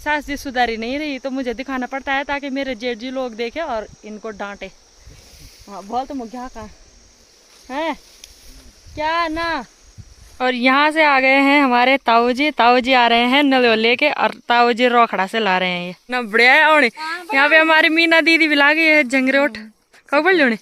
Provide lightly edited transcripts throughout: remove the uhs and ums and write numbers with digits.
सास जी सुधारी नहीं रही तो मुझे दिखाना पड़ता है ताकि मेरे जेठ जी लोग देखे और इनको डांटे। हाँ बोल तो मुझे कहाँ है क्या ना। और यहाँ से आ गए हैं हमारे ताऊ जी आ रहे हैं नलियो लेके और ताऊ जी रोखड़ा से ला रहे हैं। ये ना बढ़िया है। और यहाँ पे हमारी मीना दीदी भी लागी है जंगरोट कब बोल लो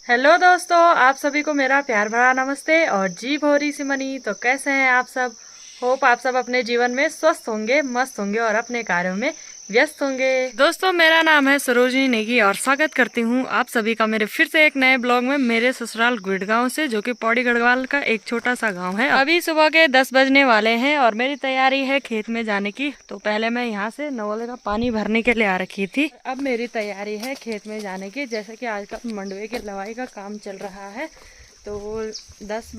हेलो दोस्तों, आप सभी को मेरा प्यार भरा नमस्ते और जी भोरी सिमनी। तो कैसे हैं आप सब? होप आप सब अपने जीवन में स्वस्थ होंगे, मस्त होंगे और अपने कार्यों में व्यस्त होंगे। दोस्तों मेरा नाम है सरोजनी नेगी और स्वागत करती हूँ आप सभी का मेरे फिर से एक नए ब्लॉग में मेरे ससुराल गुड़गांव से, जो कि पौड़ी गढ़वाल का एक छोटा सा गांव है। अभी सुबह के 10 बजने वाले हैं और मेरी तैयारी है खेत में जाने की। तो पहले मैं यहाँ से नवले का पानी भरने के लिए आ रखी थी। अब मेरी तैयारी है खेत में जाने की। जैसे कि आजकल मंडवे के लवाई का काम चल रहा है तो 10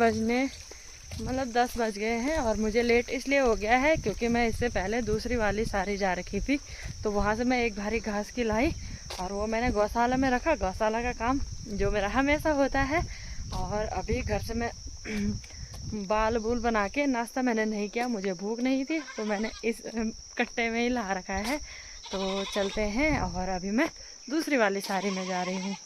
बज गए हैं और मुझे लेट इसलिए हो गया है क्योंकि मैं इससे पहले दूसरी वाली सारी जा रखी थी। तो वहाँ से मैं एक भारी घास की लाई और वो मैंने गौशाला में रखा। गौशाला का काम जो मेरा हमेशा होता है। और अभी घर से मैं बाल बूल बना के नाश्ता मैंने नहीं किया, मुझे भूख नहीं थी तो मैंने इस कट्टे में ही ला रखा है। तो चलते हैं और अभी मैं दूसरी वाली सारी में जा रही हूँ।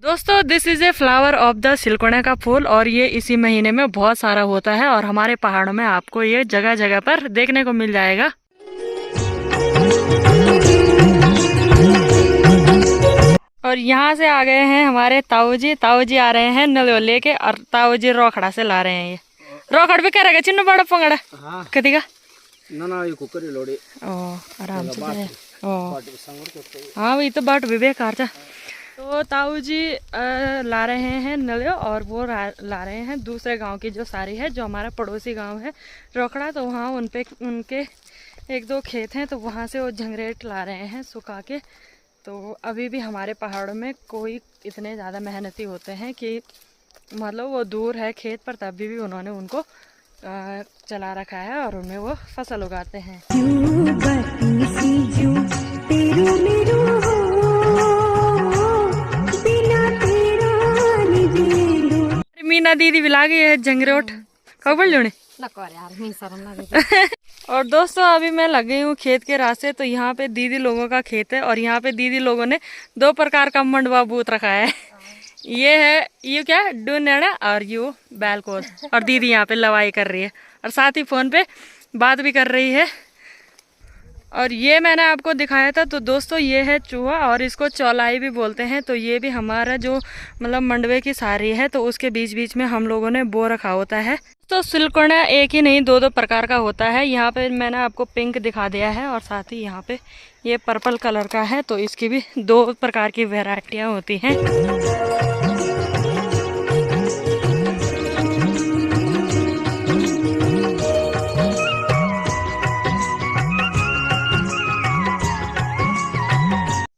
दोस्तों this is a flower of the cinchona का फूल और ये इसी महीने में बहुत सारा होता है और हमारे पहाड़ों में आपको ये जगह जगह पर देखने को मिल जाएगा। और यहाँ से आ गए हैं हमारे ताऊ जी आ रहे हैं नलियो लेके और ताऊ जी रोखड़ा से ला रहे हैं। ये रोखड़ भी करेगा चिन्ह बड़ा पंगड़ा कदी का ना ये कुकर लोड़ी ओ आराम से ओ हाँ वही तो बाट भी बेकार था। तो ताऊ जी ला रहे हैं नलियो और वो ला रहे हैं दूसरे गांव की जो सारी है, जो हमारा पड़ोसी गांव है रोखड़ा। तो वहाँ उनके 1-2 खेत हैं तो वहाँ से वो झंगरेट ला रहे हैं सुखा के। तो अभी भी हमारे पहाड़ों में कोई इतने ज़्यादा मेहनती होते हैं कि मतलब वो दूर है खेत पर तभी भी उन्होंने उनको चला रखा है और उनमें वो फसल उगाते हैं। मीना दीदी भी लागी है जंगरोट कब बोल लो और दोस्तों अभी मैं लग गई हूँ खेत के रास्ते। तो यहाँ पे दीदी लोगों का खेत है और यहाँ पे दीदी लोगों ने 2 प्रकार का मंडवा बूत रखा है। ये क्या डूनेड़ा और यू बैलकोल। और दीदी यहाँ पे लवाई कर रही है और साथ ही फोन पे बात भी कर रही है। और ये मैंने आपको दिखाया था। तो दोस्तों ये है चूहा और इसको चौलाई भी बोलते हैं। तो ये भी हमारा जो मतलब मंडवे की सारी है तो उसके बीच बीच में हम लोगों ने बो रखा होता है। तो सिलकोना एक ही नहीं 2-2 प्रकार का होता है। यहाँ पे मैंने आपको पिंक दिखा दिया है और साथ ही यहाँ पे ये पर्पल कलर का है। तो इसकी भी 2 प्रकार की वैरायटियाँ होती हैं।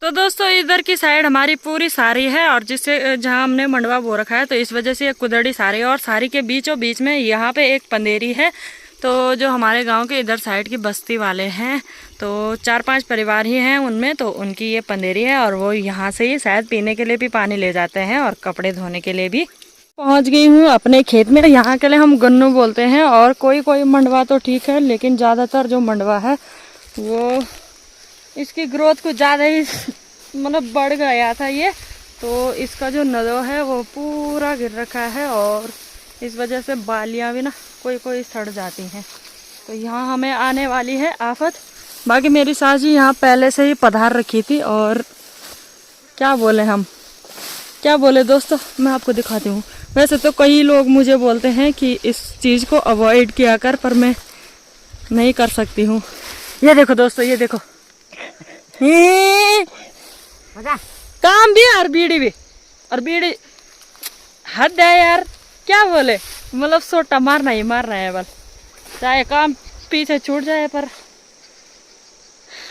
तो दोस्तों इधर की साइड हमारी पूरी सारी है और जिससे जहाँ हमने मंडवा बो रखा है तो इस वजह से ये कुदड़ी सारी है। और सारी के बीचों बीच में यहाँ पे एक पंदेरी है। तो जो हमारे गांव के इधर साइड की बस्ती वाले हैं तो 4-5 परिवार ही हैं उनमें, तो उनकी ये पंदेरी है और वो यहाँ से ही शायद पीने के लिए भी पानी ले जाते हैं और कपड़े धोने के लिए भी। पहुँच गई हूँ अपने खेत में। यहाँ के लिए हम गन्नू बोलते हैं और कोई मंडवा तो ठीक है, लेकिन ज़्यादातर जो मंडवा है वो इसकी ग्रोथ कुछ ज़्यादा ही मतलब बढ़ गया था ये। तो इसका जो नदो है वो पूरा गिर रखा है और इस वजह से बालियाँ भी ना कोई सड़ जाती हैं। तो यहाँ हमें आने वाली है आफत। बाकी मेरी सास जी यहाँ पहले से ही पधार रखी थी और क्या बोले दोस्तों मैं आपको दिखाती हूँ। वैसे तो कई लोग मुझे बोलते हैं कि इस चीज़ को अवॉइड किया कर, पर मैं नहीं कर सकती हूँ। ये देखो दोस्तों, ये देखो काम भी और बीड़ी हद है यार। क्या बोले मतलब सोटा मारना है बस, चाहे काम पीछे छूट जाए पर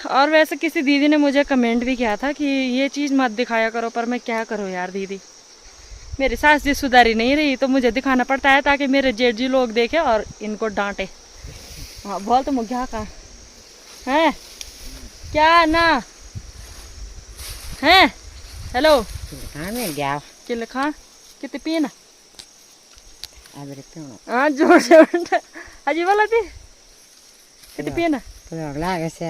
और वैसे किसी दीदी ने मुझे कमेंट भी किया था कि ये चीज़ मत दिखाया करो, पर मैं क्या करूँ यार दीदी, मेरी सास जी सुधारी नहीं रही तो मुझे दिखाना पड़ता है ताकि मेरे जेठ जी लोग देखें और इनको डांटे। हाँ बोल तो मुझे कहाँ है क्या ना है। हेलो हाँ मिल गया कि लिखा कितने पीना अब हाँ जोर से अजी बोला थी कितने पीना लागे से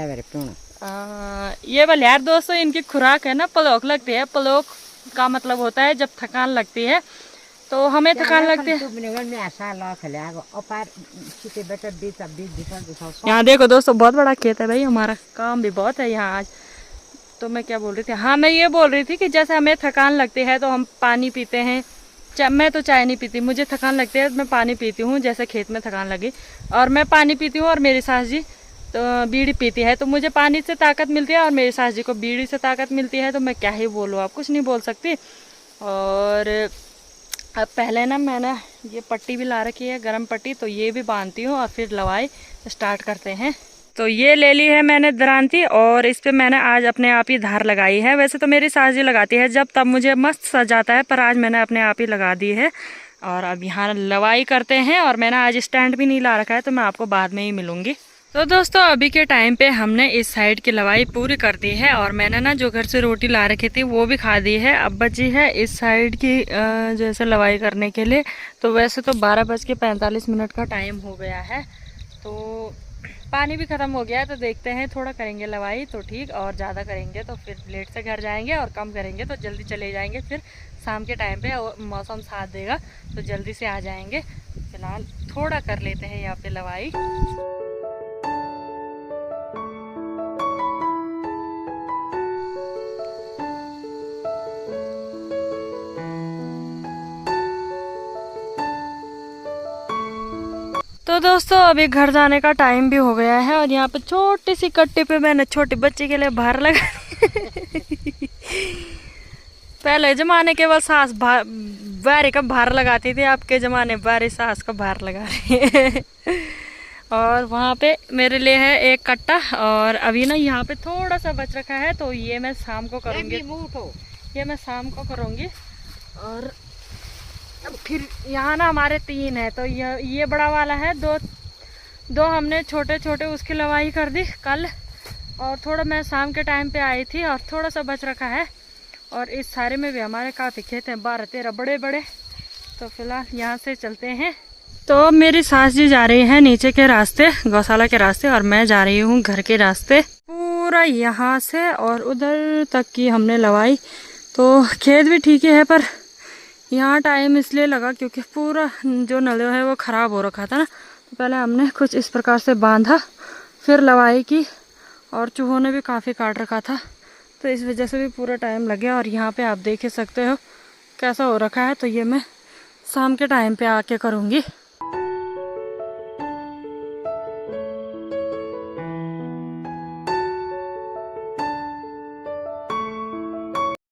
ये वाले यार दोस्तों इनकी खुराक है ना पलोक लगती है। पलोक का मतलब होता है जब थकान लगती है, तो हमें थकान लगती है। यहाँ देखो दोस्तों बहुत बड़ा खेत है भाई, हमारा काम भी बहुत है यहाँ आज। तो मैं क्या बोल रही थी, हाँ मैं ये बोल रही थी कि जैसे हमें थकान लगती है तो हम पानी पीते हैं। मैं तो चाय नहीं पीती, मुझे थकान लगती है मैं पानी पीती हूँ, जैसे खेत में थकान लगी और मैं पानी पीती हूँ। और मेरी सास जी तो बीड़ी पीती है, तो मुझे पानी से ताकत मिलती है और मेरी सास जी को बीड़ी से ताकत मिलती है। तो मैं क्या ही बोलूँ, आप कुछ नहीं बोल सकती। और अब पहले ना मैंने ये पट्टी भी ला रखी है, गरम पट्टी, तो ये भी बांधती हूँ और फिर लवाई स्टार्ट करते हैं। तो ये ले ली है मैंने दरांती और इस पे मैंने आज अपने आप ही धार लगाई है। वैसे तो मेरी सास जी लगाती है जब तब मुझे मस्त सज जाता है, पर आज मैंने अपने आप ही लगा दी है। और अब यहाँ लवाई करते हैं और मैंने आज स्टैंड भी नहीं ला रखा है, तो मैं आपको बाद में ही मिलूंगी। तो दोस्तों अभी के टाइम पे हमने इस साइड की लवाई पूरी कर दी है और मैंने ना जो घर से रोटी ला रखी थी वो भी खा दी है। अब बची है इस साइड की जैसे लवाई करने के लिए। तो वैसे तो 12:45 का टाइम हो गया है, तो पानी भी ख़त्म हो गया है। तो देखते हैं थोड़ा करेंगे लवाई तो ठीक, और ज़्यादा करेंगे तो फिर लेट से घर जाएंगे और कम करेंगे तो जल्दी चले जाएंगे। फिर शाम के टाइम पे मौसम साथ देगा तो जल्दी से आ जाएंगे। फिलहाल थोड़ा कर लेते हैं यहाँ पे लवाई। तो दोस्तों अभी घर जाने का टाइम भी हो गया है और यहाँ पे छोटी सी कट्टी पे मैंने छोटी बच्ची के लिए भार लगा पहले जमाने केवल सास बारी का भार लगाती थी, आपके जमाने बारी सास का भार लगा रही है। और वहाँ पे मेरे लिए है एक कट्टा और अभी ना यहाँ पे थोड़ा सा बच रखा है, तो ये मैं शाम को करूँगी। ये मैं शाम को करूँगी। और फिर यहाँ ना हमारे 3 है, तो ये बड़ा वाला है, दो हमने छोटे छोटे उसकी लवाई कर दी कल। और थोड़ा मैं शाम के टाइम पे आई थी और थोड़ा सा बच रखा है। और इस सारे में भी हमारे काफ़ी खेत हैं, 12-13 बड़े बड़े। तो फिलहाल यहाँ से चलते हैं। तो मेरी सास जी जा रही है नीचे के रास्ते, गौशाला के रास्ते, और मैं जा रही हूँ घर के रास्ते। पूरा यहाँ से और उधर तक की हमने लवाई। तो खेत भी ठीक है, पर यहाँ टाइम इसलिए लगा क्योंकि पूरा जो नलिया है वो ख़राब हो रखा था ना। तो पहले हमने कुछ इस प्रकार से बांधा, फिर लवाई की, और चूहों ने भी काफ़ी काट रखा था, तो इस वजह से भी पूरा टाइम लग गया। और यहाँ पे आप देख ही सकते हो कैसा हो रखा है। तो ये मैं शाम के टाइम पे आके करूँगी।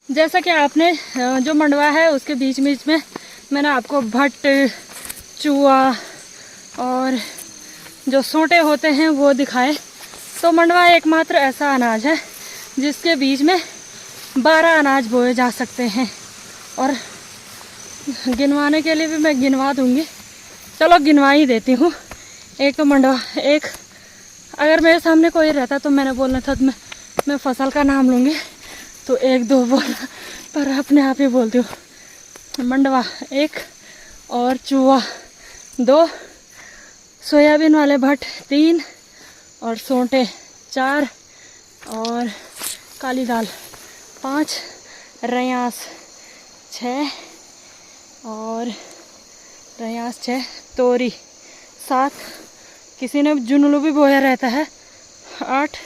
जैसा कि आपने जो मंडवा है उसके बीच बीच में मैंने आपको भट्ट, चूहा और जो सोंटे होते हैं वो दिखाए। तो मंडवा एकमात्र ऐसा अनाज है जिसके बीच में 12 अनाज बोए जा सकते हैं। और गिनवाने के लिए भी मैं गिनवा दूंगी, चलो गिनवा ही देती हूँ। एक तो मंडवा, एक अगर मेरे सामने कोई रहता तो मैंने बोलना था तो मैं फसल का नाम लूँगी, तो 1-2 बोलना, पर अपने आप ही बोलती हूँ। मंडवा 1 और चूहा 2, सोयाबीन वाले भट्ट 3 और सोंटे 4 और काली दाल 5, रयास 6 और रयास 6, तोरी 7, किसी ने जुनूलू भी बोया रहता है 8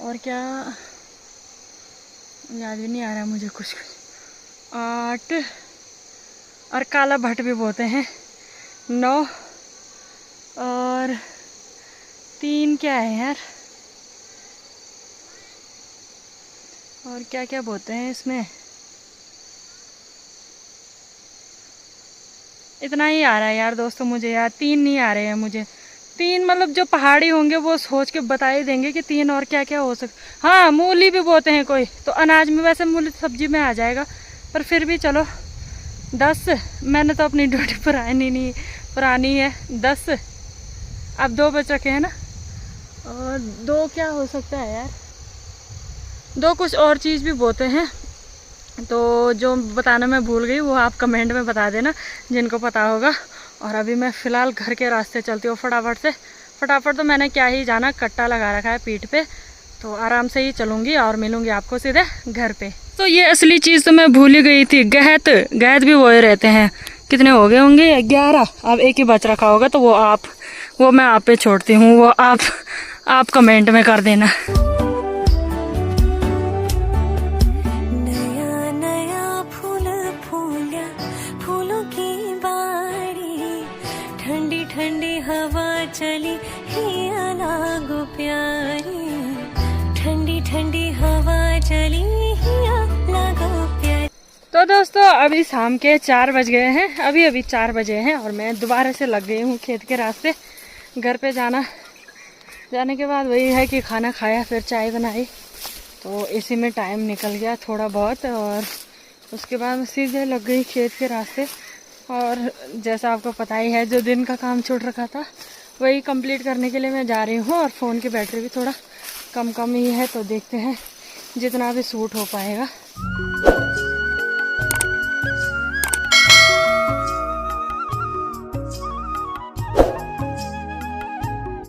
और क्या याद भी नहीं आ रहा मुझे कुछ। 8 और काला भट्ट भी बोते हैं 9 और 3 क्या है यार, और क्या क्या बोते हैं इसमें, इतना ही आ रहा है यार दोस्तों मुझे यार। 3 नहीं आ रहे हैं मुझे, 3 मतलब जो पहाड़ी होंगे वो सोच के बता ही देंगे कि 3 और क्या क्या हो सकता। हाँ, मूली भी बोते हैं कोई, तो अनाज में वैसे मूली सब्जी में आ जाएगा, पर फिर भी चलो 10। मैंने तो अपनी ड्यूटी पुरानी है 10। अब 2 बच रखे हैं ना, और 2 क्या हो सकता है यार, 2 कुछ और चीज़ भी बोते हैं, तो जो बताना मैं भूल गई वो आप कमेंट में बता देना जिनको पता होगा। और अभी मैं फ़िलहाल घर के रास्ते चलती हूँ फटाफट तो मैंने क्या ही जाना, कट्टा लगा रखा है पीठ पे, तो आराम से ही चलूँगी और मिलूँगी आपको सीधे घर पे। तो ये असली चीज़ तो मैं भूल ही गई थी, गहत भी वो रहते हैं। कितने हो गए होंगे? 11। अब एक ही बच रखा होगा, तो वो मैं आप पे छोड़ती हूँ, वो आप कमेंट में कर देना। ठंडी हवा चली हिया लागो प्यारी, ठंडी हवा चली हिया लागो प्यारी। तो दोस्तों अभी शाम के 4 बज गए हैं, अभी 4 बजे हैं और मैं दोबारा से लग गई हूँ खेत के रास्ते। घर पे जाने के बाद वही है कि खाना खाया, फिर चाय बनाई, तो इसी में टाइम निकल गया थोड़ा बहुत, और उसके बाद मैं सीधे लग गई खेत के रास्ते। और जैसा आपको पता ही है, जो दिन का काम छूट रखा था वही कंप्लीट करने के लिए मैं जा रही हूँ। और फ़ोन की बैटरी भी थोड़ा कम ही है, तो देखते हैं जितना भी सूट हो पाएगा।